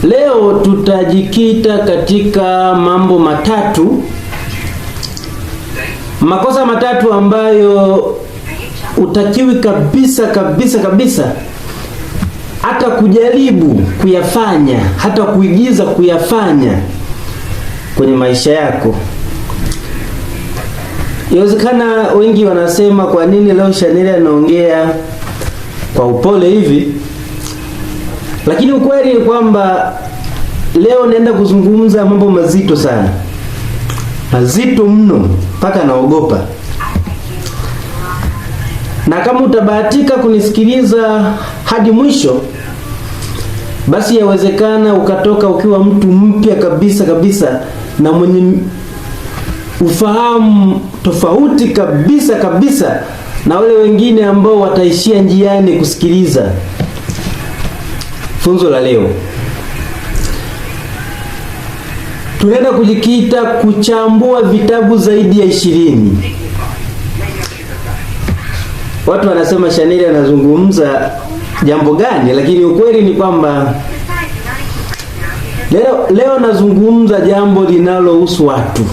Leo tutajikita katika mambo matatu, makosa matatu ambayo utakiwi kabisa hata kujaribu kuyafanya, hata kuigiza kuyafanya kwenye maisha yako. Inawezekana wengi wanasema kwa nini leo Shaneli anaongea kwa upole hivi? Lakini ukweli ni kwamba leo naenda kuzungumza mambo mazito sana. Mazito mno mpaka naogopa. Na kama utabahatika kunisikiliza hadi mwisho, basi yawezekana ukatoka ukiwa mtu mpya kabisa na mwenye ufahamu tofauti kabisa na wale wengine ambao wataishia njiani kusikiliza funzo la leo. Tunaenda kujikita kuchambua vitabu zaidi ya 20. Watu wanasema Shaneli anazungumza jambo gani? Lakini ukweli ni kwamba leo nazungumza jambo linalohusu watu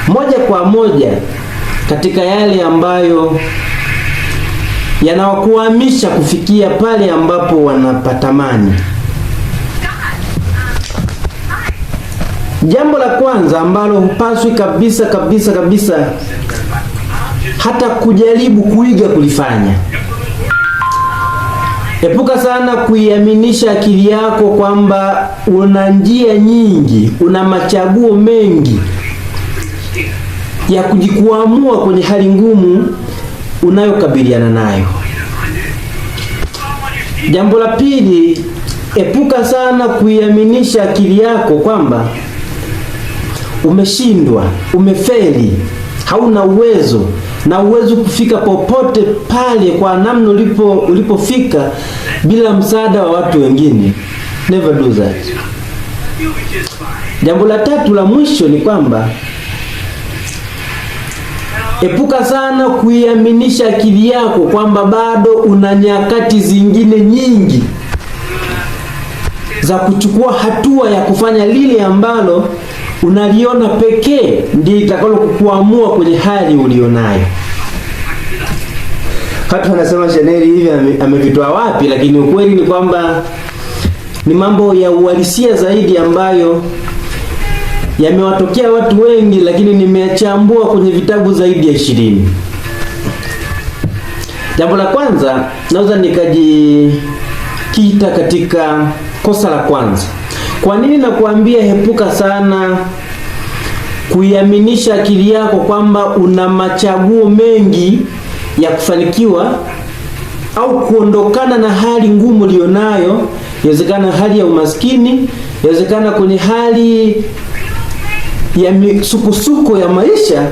moja kwa moja, katika yale ambayo yanawakuhamisha kufikia pale ambapo wanapatamani. Jambo la kwanza ambalo hupaswi kabisa hata kujaribu kuiga kulifanya. Epuka sana kuiaminisha akili yako kwamba una njia nyingi, una machaguo mengi ya kujikuamua kwenye hali ngumu unayokabiliana nayo. Jambo la pili, epuka sana kuiaminisha akili yako kwamba umeshindwa, umefeli, hauna uwezo na uwezo kufika popote pale kwa namna ulipofika bila msaada wa watu wengine. Never do that. Jambo la tatu la mwisho ni kwamba epuka sana kuiaminisha akili yako kwamba bado una nyakati zingine nyingi za kuchukua hatua ya kufanya lile ambalo unaliona pekee ndiyo itakalo kukuamua kwenye hali ulionayo. Watu wanasema Shaneli hivi amevitoa wapi? Lakini ukweli ni kwamba ni mambo ya uhalisia zaidi ambayo yamewatokea watu wengi, lakini nimechambua kwenye vitabu zaidi ya 20. Jambo la kwanza, naweza nikajikita katika kosa la kwanza. Kwa nini nakuambia epuka sana kuiaminisha akili yako kwamba una machaguo mengi ya kufanikiwa au kuondokana na hali ngumu ulionayo? Inawezekana hali ya umaskini, inawezekana kwenye hali ya misukosuko ya maisha,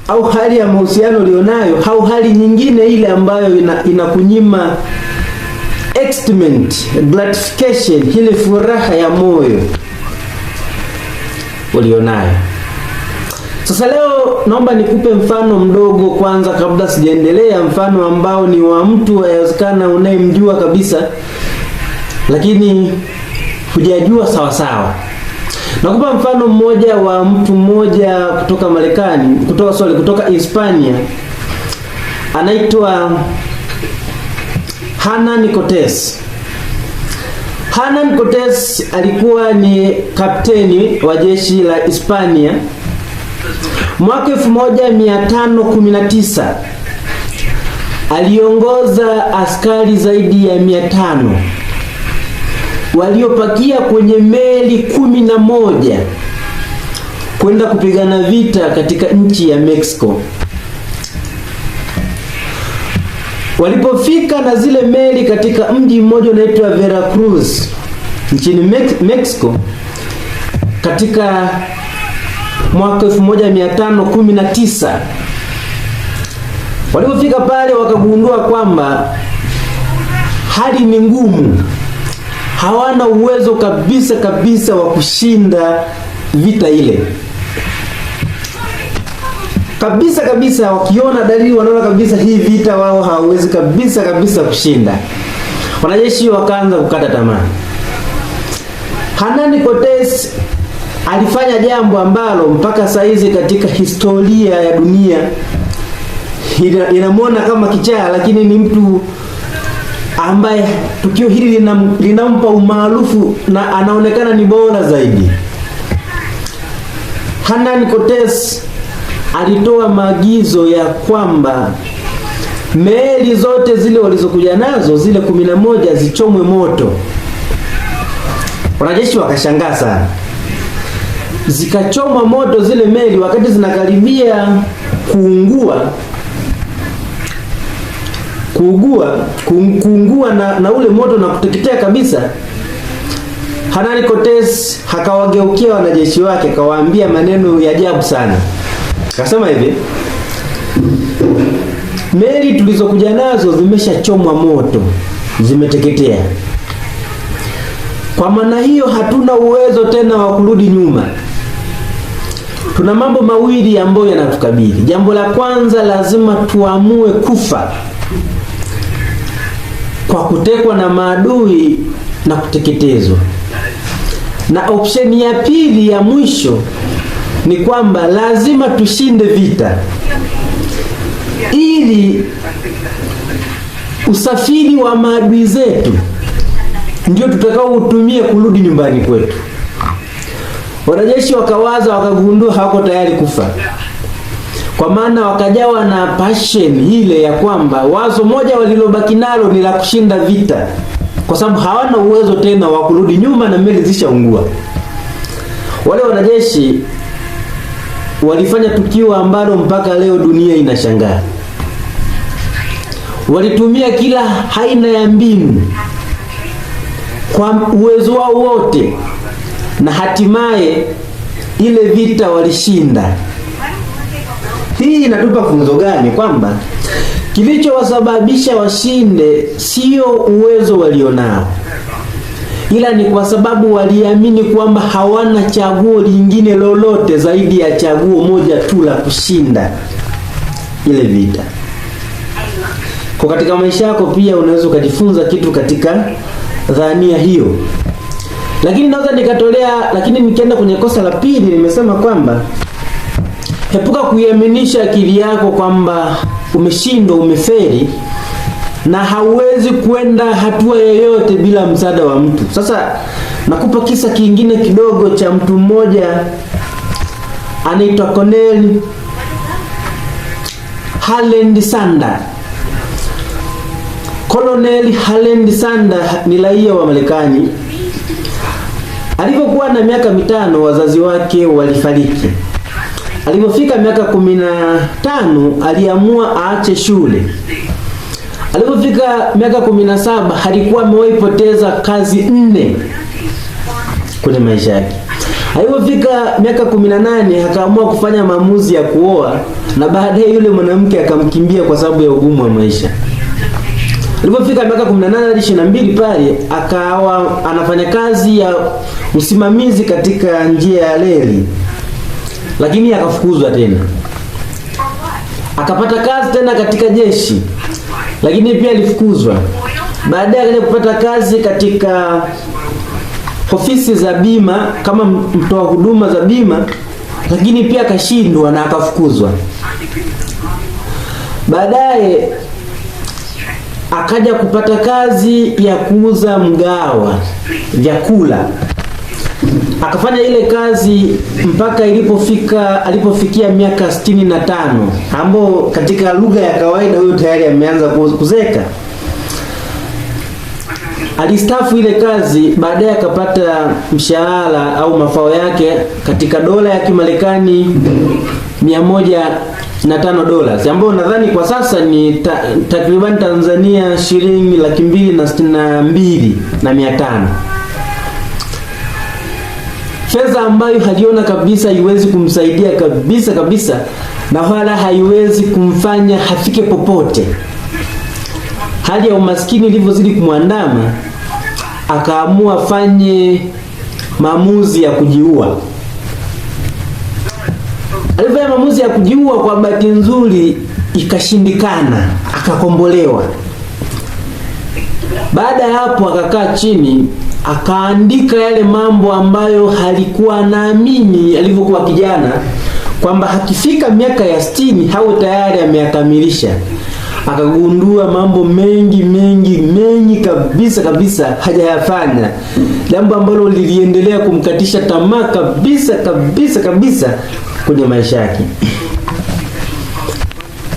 au hali ya mahusiano ulionayo, au hali nyingine ile ambayo inakunyima excitement, gratification, ile furaha ya moyo ulionayo. Sasa leo naomba nikupe mfano mdogo kwanza kabla sijaendelea, mfano ambao ni wa mtu yawezekana unayemjua kabisa lakini hujajua sawa. Nakupa mfano mmoja wa mtu mmoja kutoka Marekani, kutoka Hispania. Anaitwa Hernan Cortez. Hernan Cortez alikuwa ni kapteni wa jeshi la Hispania. Mwaka 1519 aliongoza askari zaidi ya 500 waliopakia kwenye meli 11 kwenda kupigana vita katika nchi ya Mexico. Walipofika na zile meli katika mji mmoja unaitwa Veracruz nchini Mexico katika mwaka 1519, walipofika pale wakagundua kwamba hali ni ngumu, hawana uwezo kabisa wa kushinda vita ile. Kabisa wakiona dalili wanaona kabisa hii vita wao hawawezi kabisa kushinda. Wanajeshi wakaanza kukata tamaa. Hernán Cortés alifanya jambo ambalo mpaka saizi katika historia ya dunia inamwona kama kichaa, lakini ni mtu ambaye tukio hili linampa umaarufu na anaonekana ni bora zaidi. Hernán Cortés alitoa maagizo ya kwamba meli zote zile walizokuja nazo, zile 11 zichomwe moto. Wanajeshi wakashangaa sana. Zikachomwa moto zile meli. Wakati zinakaribia kuungua na ule moto na kuteketea kabisa, Hernán Cortés hakawageukia wanajeshi wake, kawaambia maneno ya ajabu sana. Akasema hivi: meli tulizokuja nazo zimeshachomwa moto, zimeteketea. Kwa maana hiyo hatuna uwezo tena wa kurudi nyuma. Tuna mambo mawili ambayo yanatukabili. Jambo la kwanza, lazima tuamue kufa kwa kutekwa na maadui na kuteketezwa. Na option ya pili ya mwisho ni kwamba lazima tushinde vita, ili usafiri wa maadui zetu ndio tutakao utumie kurudi nyumbani kwetu. Wanajeshi wakawaza, wakagundua hawako tayari kufa. Kwa maana wakajawa na passion ile ya kwamba wazo moja walilobaki nalo ni la kushinda vita, kwa sababu hawana uwezo tena wa kurudi nyuma na meli zishaungua. Wale wanajeshi walifanya tukio ambalo mpaka leo dunia inashangaa. Walitumia kila aina ya mbinu kwa uwezo wao wote, na hatimaye ile vita walishinda. Hii inatupa funzo gani? Kwamba kilichowasababisha washinde sio uwezo walionao, ila ni kwa sababu waliamini kwamba hawana chaguo lingine lolote zaidi ya chaguo moja tu la kushinda ile vita. Kwa katika maisha yako pia unaweza ukajifunza kitu katika dhania hiyo. Lakini nikienda kwenye kosa la pili, nimesema kwamba epuka kuiaminisha akili yako kwamba umeshindwa, umefeli na hauwezi kwenda hatua yoyote bila msaada wa mtu. Sasa nakupa kisa kingine kidogo cha mtu mmoja anaitwa Colonel Harland Sanders. Colonel Harland Sanders ni raia wa Marekani. Alipokuwa na miaka 5 wazazi wake walifariki. Alipofika miaka 15 aliamua aache shule. Alipofika miaka 17 alikuwa amewaipoteza kazi 4 kwenye maisha yake. Alipofika miaka 18 akaamua kufanya maamuzi ya kuoa, na baadaye yule mwanamke akamkimbia kwa sababu ya ugumu wa maisha. Alipofika miaka 18 hadi 22 pale akawa anafanya kazi ya usimamizi katika njia ya reli, lakini akafukuzwa tena. Akapata kazi tena katika jeshi, lakini pia alifukuzwa. Baadaye akaja kupata kazi katika ofisi za bima kama mtoa huduma za bima, lakini pia akashindwa na akafukuzwa. Baadaye akaja kupata kazi ya kuuza mgawa vyakula. Akafanya ile kazi mpaka alipofikia miaka 65, ambao katika lugha ya kawaida huyo tayari ameanza kuzeka. Alistaafu ile kazi, baadaye akapata mshahara au mafao yake katika dola ya Kimarekani $105, ambao nadhani kwa sasa ni takriban Tanzania shilingi 262,500. Fedha ambayo haliona kabisa haiwezi kumsaidia kabisa na wala haiwezi kumfanya hafike popote. Hali ya umaskini ilivyozidi kumwandama, akaamua afanye maamuzi ya kujiua. Alifanya maamuzi ya kujiua, kwa bahati nzuri ikashindikana, akakombolewa. Baada ya hapo akakaa chini akaandika yale mambo ambayo halikuwa naamini alivyokuwa kijana, kwamba hakifika miaka ya 60 hao tayari ameyakamilisha. Akagundua mambo mengi kabisa hajayafanya, jambo ambalo liliendelea kumkatisha tamaa kabisa kwenye maisha yake.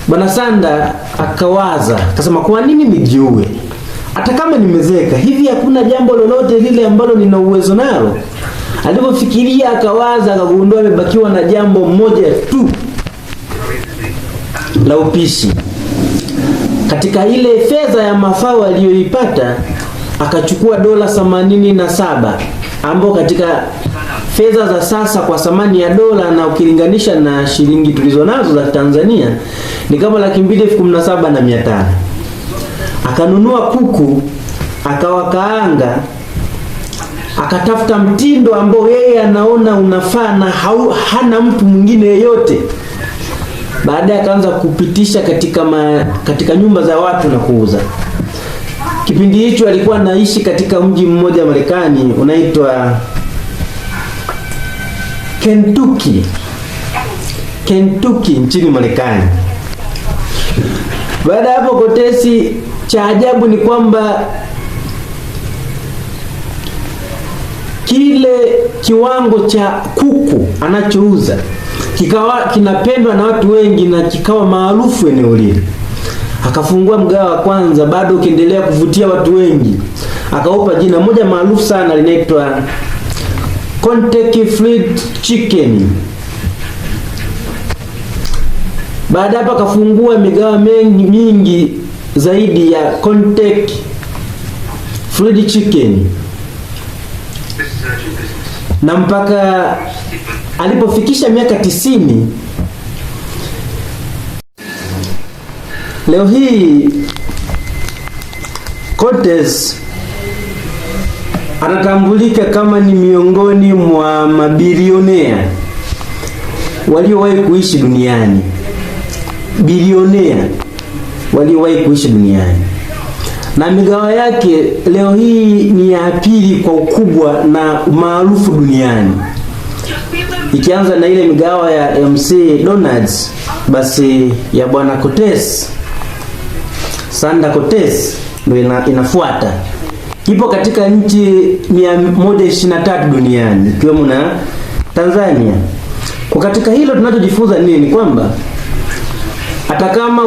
Bwana Sanda akawaza, akasema, kwa nini nijiue? Hata kama nimezeeka hivi, hakuna jambo lolote lile ambalo nina uwezo nalo. Alipofikiria akawaza, akagundua amebakiwa na jambo moja tu la upishi. Katika ile fedha ya mafao aliyoipata, akachukua dola 87 ambao katika fedha za sasa kwa thamani ya dola na ukilinganisha na shilingi tulizonazo za Tanzania ni kama 217,500. Akanunua kuku, akawakaanga, akatafuta mtindo ambao yeye anaona unafaa na hana mtu mwingine yeyote. Baadaye akaanza kupitisha katika nyumba za watu na kuuza. Kipindi hicho alikuwa anaishi katika mji mmoja Marekani unaitwa Kentucky nchini Marekani. Baada ya hapo Kotesi, cha ajabu ni kwamba kile kiwango cha kuku anachouza kikawa kinapendwa na watu wengi na kikawa maarufu eneo lile. Akafungua mgawa wa kwanza, bado ukiendelea kuvutia watu wengi. Akaupa jina moja maarufu sana linaitwa Kentucky Fried Chicken. Baada hapo akafungua migawa mingi zaidi ya Kentucky Fried Chicken, na mpaka alipofikisha miaka 90. Leo hii Cortez anatambulika kama ni miongoni mwa mabilionea waliowahi kuishi duniani. Bilionea waliowahi kuishi duniani. Na migawa yake leo hii ni ya pili kwa ukubwa na maarufu duniani. Ikianza na ile migawa ya McDonald's, basi ya bwana Cortez, Sanda Cortez ndio inafuata. Ipo katika nchi 123 duniani ikiwemo na Tanzania. Kwa katika hilo tunachojifunza nini? Kwamba hata kama